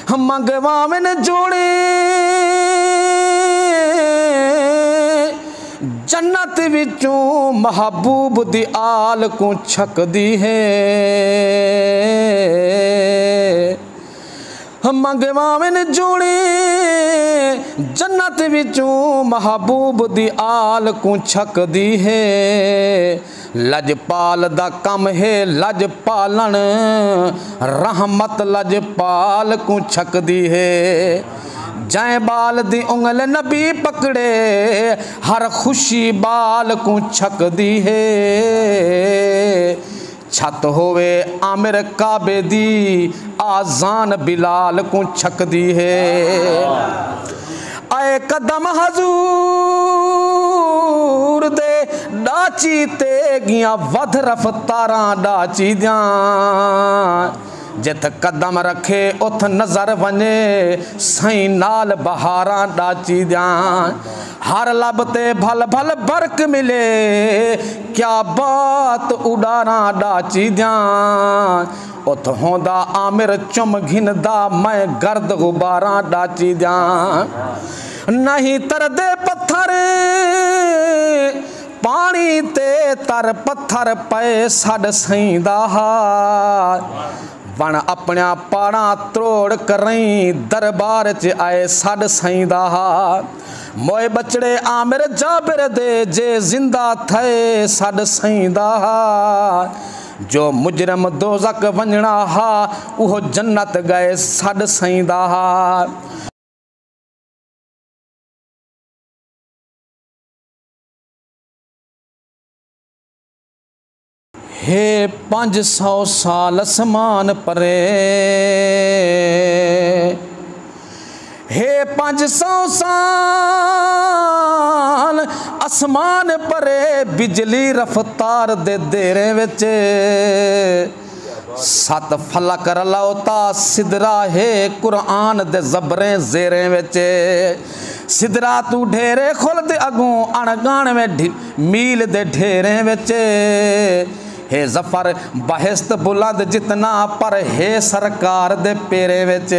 मंगवावन जोड़े जन्नत विचों महबूब दी आल को छकदी है। मंगवावन जोड़े जन्नत विचों महबूब दी आल को छकदी है। लजपाल दा कम है लजपालन रहमत लजपाल को छकदी है। जै बाल दी उंगल नबी पकड़े हर खुशी बाल को छकदी है। छत होवे आमिर काबे दी आजान बिलाल को छकदी है। आए कदम हजूर दे डाची ते गिया वध रफ्तारा डाची दियां। जित कदम रखे उथ नजर वने सही नाल बहारा डाची दियां। हर लब ते भल भल बरक मिले क्या बात उड़ारा डाची दियां। उथ होंदा आमिर चुम घिनदा मैं गर्द गुबारा डाची दियां। नहीं तरदे पत्थर पानी ते तर पत्थर पे सड सईंदा बन अपना पाड़ा त्रोड़ करई दरबार च आए सड सईंदा। मोए बचड़े आमिर जाबिर दे जे जिंदा थे सड सईंदा। जो मुजरम दोज़ख वंजणा हा उहो जन्नत गए सड सईंदा। हे 500 साल असमान परे। हे 500 साल आसमान परे बिजली रफ्तार दे देरे विच। 7 फलक रलौता सिदरा है कुरान दे जबरें जेरे विच। सिदरा तू ढेरे खुल दे अगों अणगान में मील दे ढेरे विच। हे जफर बहिस्त बुलंद जितना पर हे सरकार दे पेरे विच।